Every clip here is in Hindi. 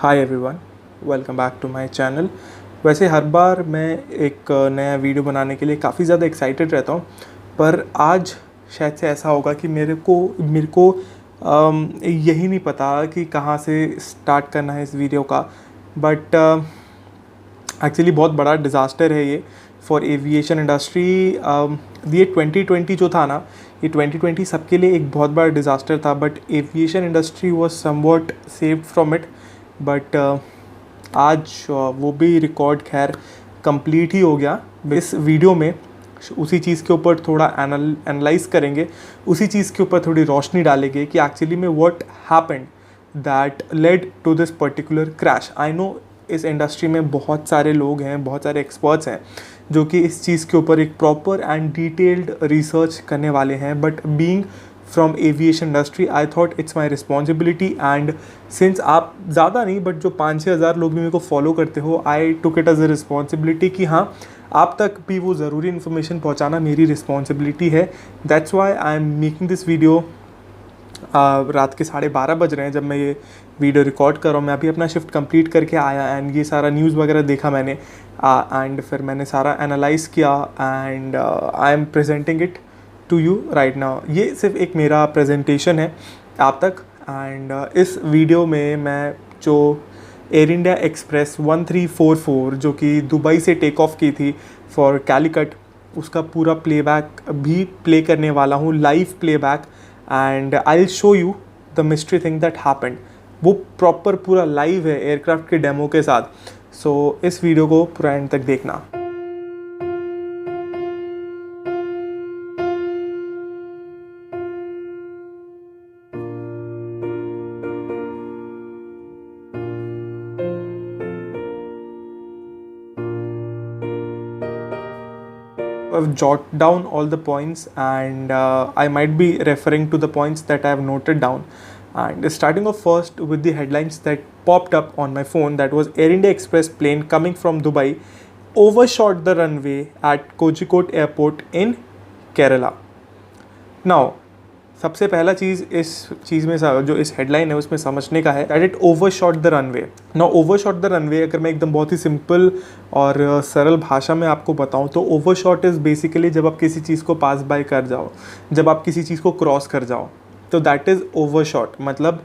Hi everyone, welcome back to my channel. वैसे हर बार मैं एक नया वीडियो बनाने के लिए काफ़ी ज़्यादा एक्साइटेड रहता हूँ, पर आज शायद से ऐसा होगा कि मेरे को यही नहीं पता कि कहाँ से स्टार्ट करना है इस वीडियो का। बट एक्चुअली बहुत बड़ा डिज़ास्टर है ये फॉर एविएशन इंडस्ट्री। ये 2020 जो था ना, ये 2020 सबके लिए एक बहुत बड़ा डिज़ास्टर था, but aviation industry was somewhat saved from it. But आज वो भी रिकॉर्ड खैर कंप्लीट ही हो गया। इस वीडियो में उसी चीज़ के ऊपर थोड़ा एनालाइज करेंगे, उसी चीज़ के ऊपर थोड़ी रोशनी डालेंगे कि एक्चुअली में what happened that led to this particular crash. I know इस इंडस्ट्री में बहुत सारे लोग हैं, बहुत सारे एक्सपर्ट्स हैं जो कि इस चीज़ के ऊपर एक प्रॉपर एंड डिटेल्ड रिसर्च करने वाले हैं, but being from aviation industry I thought it's my responsibility. And since आप ज़्यादा नहीं बट जो 5-6 हज़ार लोग भी मेरे को फॉलो करते हो, I took it as a responsibility कि हाँ, आप तक भी वो ज़रूरी इन्फॉर्मेशन पहुँचाना मेरी रिस्पॉन्सिबिलिटी है। That's why I am making this video. रात के 12:30 बज रहे हैं जब मैं ये वीडियो रिकॉर्ड कर रहा हूँ। मैं अभी अपना शिफ्ट कंप्लीट करके आया एंड ये सारा न्यूज़ वगैरह देखा मैंने, एंड फिर मैंने सारा एनालाइज़ किया and I am presenting it to you right now. ये सिर्फ एक मेरा प्रेजेंटेशन है आप तक। एंड इस वीडियो में मैं जो एयर इंडिया एक्सप्रेस 1344 जो कि दुबई से टेक ऑफ की थी फॉर कैलिकट, उसका पूरा प्लेबैक भी प्ले करने वाला हूँ, live playback. And I will show you the mystery thing that happened. वो प्रॉपर पूरा लाइव है एयरक्राफ्ट के डेमो के साथ। सो इस वीडियो को पूरा एंड तक देखना। I've jotted down all the points and I might be referring to the points that I have noted down. And starting off first with the headlines that popped up on my phone, that was Air India Express plane coming from Dubai overshot the runway at Kozhikode Airport in Kerala. Now, सबसे पहला चीज़ इस चीज़ में जो इस हेडलाइन है उसमें समझने का है that it overshot the runway. Now overshot the runway अगर मैं एकदम बहुत ही सिंपल और सरल भाषा में आपको बताऊं तो ओवरशॉट इज़ बेसिकली जब आप किसी चीज़ को पास बाय कर जाओ, जब आप किसी चीज़ को क्रॉस कर जाओ, तो दैट इज़ ओवरशॉट। मतलब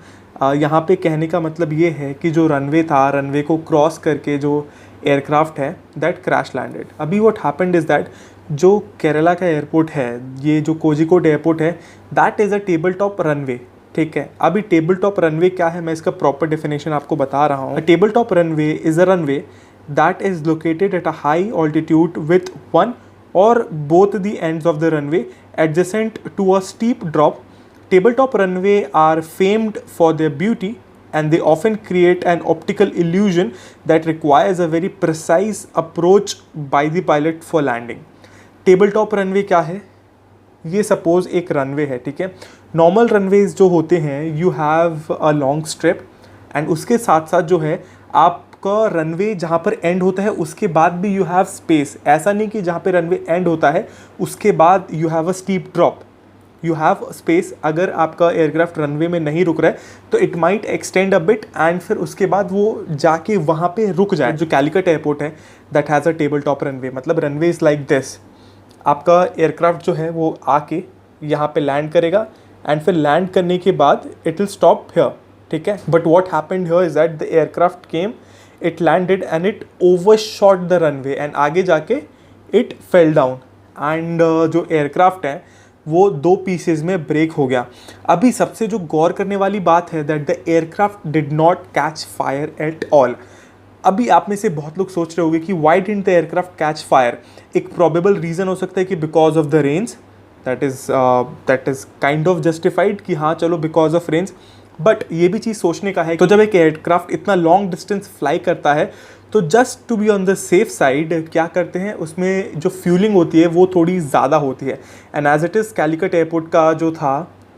यहाँ पे कहने का मतलब ये है कि जो रनवे था, रनवे को क्रॉस करके जो एयरक्राफ्ट है दैट क्रैश लैंडेड। अभी व्हाट हैपेंड इज़ दैट जो केरला का एयरपोर्ट है, ये जो कोझिकोड एयरपोर्ट है, that is a table top runway. ठीक है, अभी टेबल टॉप रनवे क्या है मैं इसका प्रॉपर डेफिनेशन आपको बता रहा हूँ। Table top runway is a runway that is located at a high altitude with one और both the ends of the runway adjacent to a steep drop. Table top runway are famed for their beauty and they often create an optical illusion that requires a very precise approach by the pilot for landing. Table top runway क्या है? ये सपोज एक रनवे है, ठीक है। नॉर्मल रनवेज जो होते हैं you have a long strip and उसके साथ साथ जो है आपका रनवे जहाँ पर एंड होता है उसके बाद भी यू हैव स्पेस। ऐसा नहीं कि जहाँ पे रनवे एंड होता है उसके बाद you have a steep drop, you have space. अगर आपका एयरक्राफ्ट रनवे में नहीं रुक रहा है तो it might extend a bit and फिर उसके बाद वो जाके वहाँ पे रुक जाए। जो कैलिकट एयरपोर्ट है that has a table top runway, मतलब रनवे इज़ लाइक दिस। आपका एयरक्राफ्ट जो है वो आके यहाँ पे लैंड करेगा एंड फिर लैंड करने के बाद इट विल स्टॉप हियर, ठीक है। But what happened here is that the aircraft came, it landed and it overshot the runway and आगे जाके इट फेल डाउन एंड जो एयरक्राफ्ट है वो 2 पीसेज में ब्रेक हो गया। अभी सबसे जो गौर करने वाली बात है that the aircraft did not catch fire at all. अभी आप में से बहुत लोग सोच रहे होंगे कि Y didn't the aircraft catch fire. एक प्रोबेबल रीज़न हो सकता है कि because of the range, that is kind of justified कि हाँ चलो बिकॉज ऑफ रेंज। बट ये भी चीज़ सोचने का है तो जब एक एयरक्राफ्ट इतना लॉन्ग डिस्टेंस फ्लाई करता है तो just to be on the safe side क्या करते हैं, उसमें जो फ्यूलिंग होती है वो थोड़ी ज़्यादा होती है। And as it is Calicut airport का जो था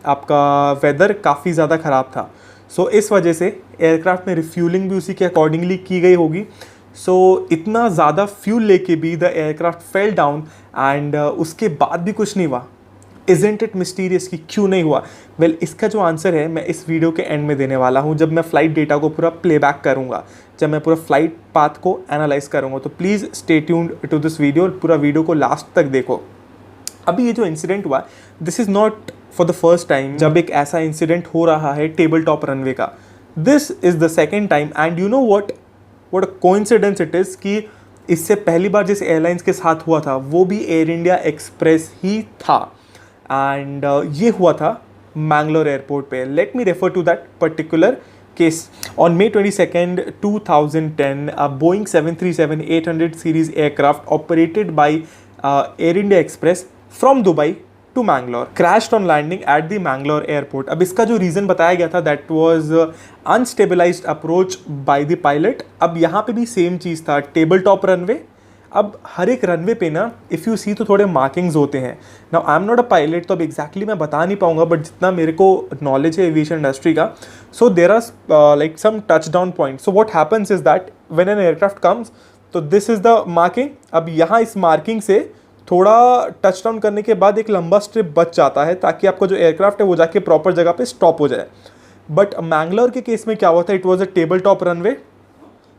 आपका वेदर काफ़ी ज़्यादा ख़राब था। सो इस वजह से एयरक्राफ्ट में रिफ्यूलिंग भी उसी के अकॉर्डिंगली की गई होगी। सो इतना ज़्यादा फ्यूल लेके भी the aircraft fail down and उसके बाद भी कुछ नहीं हुआ। इज़न्ट इट मिस्टीरियस कि क्यों नहीं हुआ? वेल, इसका जो आंसर है मैं इस वीडियो के एंड में देने वाला हूँ, जब मैं फ़्लाइट डेटा को पूरा प्लेबैक करूँगा, जब मैं पूरा फ्लाइट पाथ को एनालाइज करूँगा। तो please stay tuned to this video, पूरा वीडियो को लास्ट तक देखो। अभी ये जो इंसिडेंट हुआ, this is not for the first time जब एक ऐसा इंसिडेंट हो रहा है टेबल टॉप रनवे का। This is the second time, and you know what a coincidence it is कि इससे पहली बार जिस एयरलाइंस के साथ हुआ था वो भी एयर इंडिया एक्सप्रेस ही था, एंड ये हुआ था मैंगलोर एयरपोर्ट पे। Let me refer to that particular case. On May 22nd, 2010, a Boeing 737-800 series aircraft operated by Air India Express from Dubai to Mangalore crashed on landing at the Mangalore airport. अब इसका जो रीज़न बताया गया था that was unstabilized approach by the pilot. अब यहाँ पे भी सेम चीज़ था, टेबल टॉप रनवे। अब हर एक रनवे पे ना इफ़ यू सी तो थोड़े मार्किंग्स होते हैं। Now I am not a pilot, तो अब एग्जैक्टली मैं बता नहीं पाऊंगा, बट जितना मेरे को नॉलेज है एविएशन इंडस्ट्री का, so there are like some touch down point. So what happens is that when an aircraft comes, तो दिस इज़ द मार्किंग। अब यहाँ इस मार्किंग से थोड़ा टच डाउन करने के बाद एक लंबा स्ट्रिप बच जाता है ताकि आपका जो एयरक्राफ्ट है वो जाके प्रॉपर जगह पे स्टॉप हो जाए। बट मैंगलोर के केस में क्या हुआ था, it was a table top runway,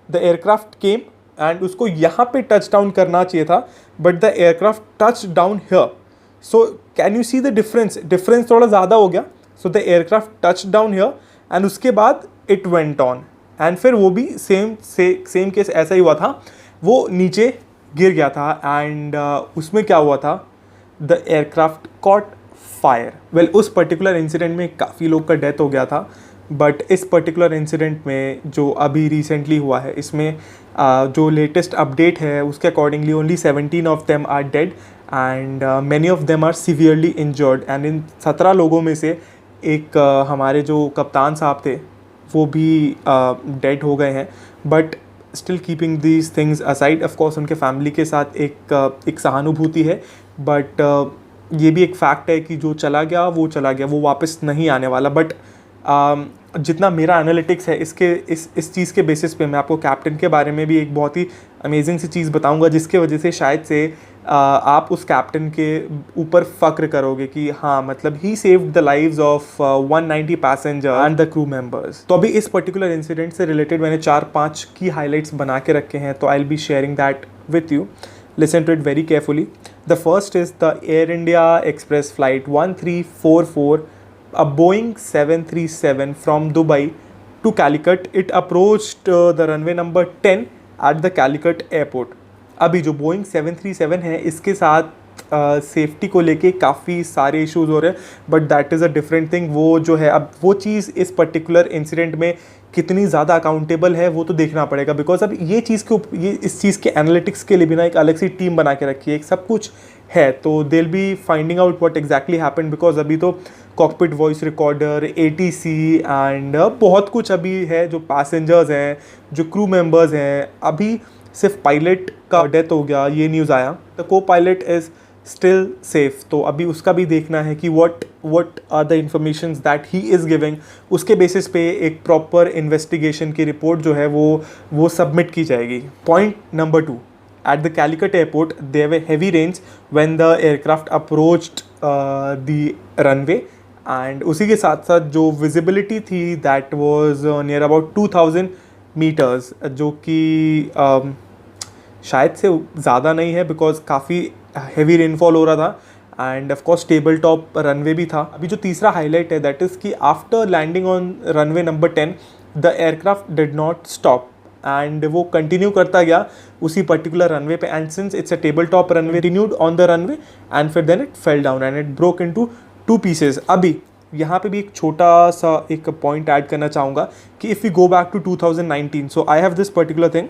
the aircraft came and उसको यहाँ पे टच डाउन करना चाहिए था, but the aircraft touch down here. So can you see the difference थोड़ा ज़्यादा हो गया। So the aircraft touch down here and उसके बाद इट वेंट ऑन, एंड फिर वो भी सेम केस ऐसा ही हुआ था, वो नीचे गिर गया था, एंड उसमें क्या हुआ था, the aircraft cot fire. Well, उस पर्टिकुलर इंसिडेंट में काफ़ी लोग का डेथ हो गया था, बट इस पर्टिकुलर इंसिडेंट में जो अभी रिसेंटली हुआ है, इसमें जो लेटेस्ट अपडेट है उसके accordingly only 17 of them are dead and many of them are severely injured. And in 17 लोगों में से एक हमारे जो कप्तान साहब थे वो भी डेड हो गए हैं। But still keeping these things aside, of course उनके फैमिली के साथ एक सहानुभूति है, बट ये भी एक फैक्ट है कि जो चला गया, वो वापस नहीं आने वाला। बट जितना मेरा एनालिटिक्स है इस चीज़ के बेसिस पे मैं आपको कैप्टन के बारे में भी एक बहुत ही अमेजिंग सी चीज़ बताऊंगा, जिसके वजह से शायद से आप उस कैप्टन के ऊपर फ़ख्र करोगे कि हाँ, मतलब he saved the lives of 190 passenger and the crew members. तो अभी इस पर्टिकुलर इंसिडेंट से रिलेटेड मैंने 4-5 की हाईलाइट्स बना के रखे हैं, तो I will be sharing that with you. Listen to it very carefully. The first is the Air India Express flight 1344, a Boeing 737 from Dubai to Calicut. It approached the runway number 10 at the Calicut airport. अभी जो Boeing 737 है इसके साथ सेफ्टी को लेके काफ़ी सारे इश्यूज हो रहे हैं, but that is a different thing. वो जो है, अब वो चीज़ इस पर्टिकुलर इंसिडेंट में कितनी ज़्यादा अकाउंटेबल है वो तो देखना पड़ेगा, बिकॉज अब ये चीज़ के इस चीज़ के एनालिटिक्स के लिए भी ना एक अलग सी टीम बना के रखी है, एक सब कुछ है, तो they will be finding out what exactly happened. Because अभी तो cockpit voice recorder, ATC and बहुत कुछ अभी है, जो पैसेंजर्स हैं, जो क्रू मेंबर्स हैं, अभी सिर्फ पायलट का डेथ हो गया, ये न्यूज़ आया। द को पायलट इज़ स्टिल सेफ, तो अभी उसका भी देखना है कि what are the informations that he is giving, उसके बेसिस पे एक प्रॉपर इन्वेस्टिगेशन की रिपोर्ट जो है वो सबमिट की जाएगी। Point number 2, at the Calicut airport there were heavy rains when the aircraft approached the runway, and उसी के साथ साथ जो विजिबिलिटी थी that was near about 2000 meters, जो कि शायद से ज़्यादा नहीं है बिकॉज काफ़ी हेवी रेनफॉल हो रहा था, and of course table top runway भी था। अभी जो तीसरा हाईलाइट है दैट इज़ कि after landing on runway number 10 the aircraft did not stop, and वो कंटिन्यू करता गया उसी पर्टिकुलर रनवे पे, and since it's a table top runway continued on the runway and फिर then it fell down and it broke into 2 pieces. अभी यहाँ पे भी एक छोटा सा एक पॉइंट ऐड करना चाहूँगा कि if you go back to 2019, so I have this particular thing,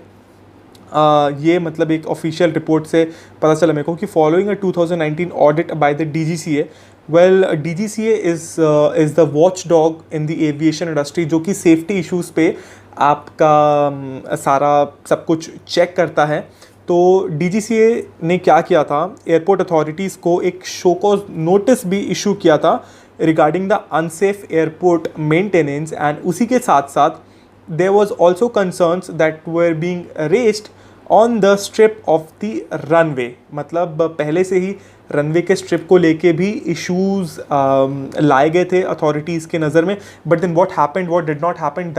ये मतलब एक ऑफिशियल रिपोर्ट से पता चला मेरे को कि following a 2019 audit by the DGCA, well DGCA is the watch dog in the aviation industry, जो कि सेफ्टी इश्यूज़ पे आपका सारा सब कुछ चेक करता है। तो DGCA ने क्या किया था, एयरपोर्ट अथॉरिटीज़ को एक शो कॉज नोटिस भी इशू किया था regarding the unsafe airport maintenance, and उसी के साथ साथ there was also concerns that were being raised on the strip of the runway. मतलब पहले से ही रनवे के स्ट्रिप को लेके भी इश्यूज लाए गए थे अथॉरिटीज़ के नज़र में, but then what happened, what did not happen,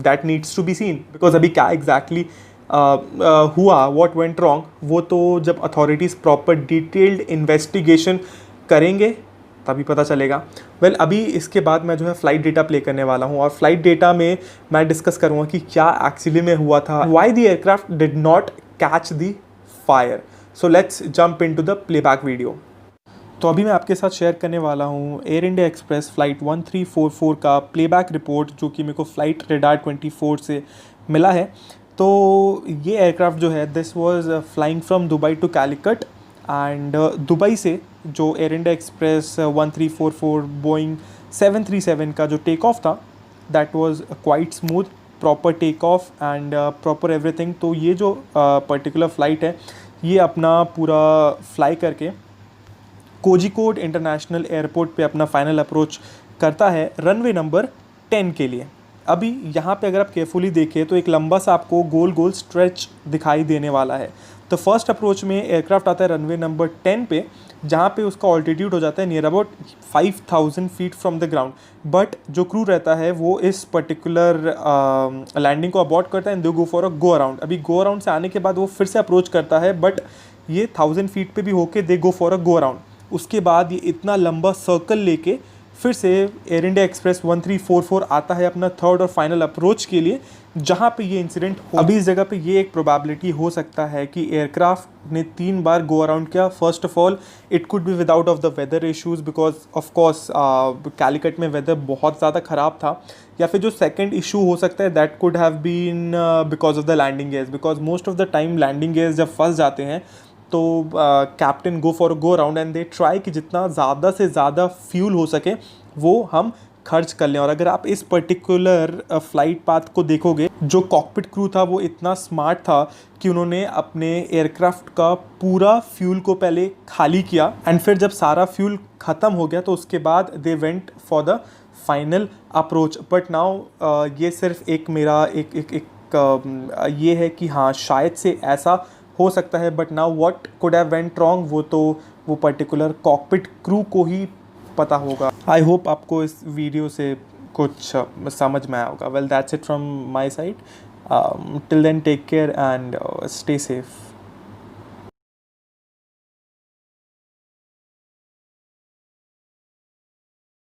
that needs to be seen, because अभी क्या एग्जैक्टली हुआ, व्हाट वेंट रॉन्ग, वो तो जब अथॉरिटीज़ प्रॉपर डिटेल्ड इन्वेस्टिगेशन करेंगे तभी पता चलेगा। वेल अभी इसके बाद मैं जो है फ़्लाइट डेटा प्ले करने वाला हूँ, और फ्लाइट डेटा में मैं डिस्कस करूँगा कि क्या एक्चुअली में हुआ था, why the aircraft did not catch the fire. So let's jump into the playback video. तो अभी मैं आपके साथ शेयर करने वाला हूँ एयर इंडिया एक्सप्रेस फ़्लाइट 1344 का प्लेबैक रिपोर्ट, जो कि मेरे को फ़्लाइट रेडार 24 से मिला है। तो ये एयरक्राफ्ट जो है, this was flying from Dubai to Calicut, and Dubai से जो एयर इंडिया एक्सप्रेस 1344 बोइंग 737 का जो टेक ऑफ था, that was quite smooth, proper take off and proper everything. तो ये जो पर्टिकुलर फ़्लाइट है, ये अपना पूरा फ्लाई करके कोझिकोड इंटरनेशनल एयरपोर्ट पे अपना फाइनल अप्रोच करता है रनवे नंबर 10 के लिए। अभी यहाँ पे अगर आप केयरफुली देखें तो एक लंबा सा आपको गोल गोल स्ट्रेच दिखाई देने वाला है। तो फर्स्ट अप्रोच में एयरक्राफ्ट आता है रनवे नंबर 10 पे, जहाँ पे उसका ऑल्टीट्यूड हो जाता है near about 5000 feet from the ground. But जो क्रू रहता है वो इस पर्टिकुलर लैंडिंग को अबॉर्ट करता है and they go for a go around. अभी गो अराउंड से आने के बाद वो फिर से अप्रोच करता है, बट ये 1000 फीट पे भी होके दे go for a go around. उसके बाद ये इतना लंबा सर्कल लेके फिर से एयर इंडिया एक्सप्रेस 1344 आता है अपना थर्ड और फाइनल अप्रोच के लिए, जहाँ पे ये इंसिडेंट हो। अभी इस जगह पे ये एक प्रोबेबिलिटी हो सकता है कि एयरक्राफ्ट ने 3 बार गो अराउंड किया। First of all it could be without of the weather issues, because of course Calicut में वेदर बहुत ज़्यादा ख़राब था, या फिर जो सेकंड इशू हो सकता है that could have been because of the landing gears, because most of the time landing gears जब फंस जाते हैं तो captain go for go around and they try कि जितना ज़्यादा से ज़्यादा फ्यूल हो सके वो हम खर्च कर लें। और अगर आप इस पर्टिकुलर फ्लाइट पाथ को देखोगे, जो कॉकपिट क्रू था वो इतना स्मार्ट था कि उन्होंने अपने एयरक्राफ्ट का पूरा फ्यूल को पहले खाली किया, एंड फिर जब सारा फ्यूल ख़त्म हो गया तो उसके बाद they went for the final approach. But now ये सिर्फ एक मेरा ये है कि हाँ शायद से ऐसा हो सकता है, but now what could have went wrong वो तो वो पर्टिकुलर कॉकपिट क्रू को ही पता होगा। आई होप आपको इस वीडियो से कुछ समझ में आया होगा। Well that's it from my side. Till then take care and stay safe.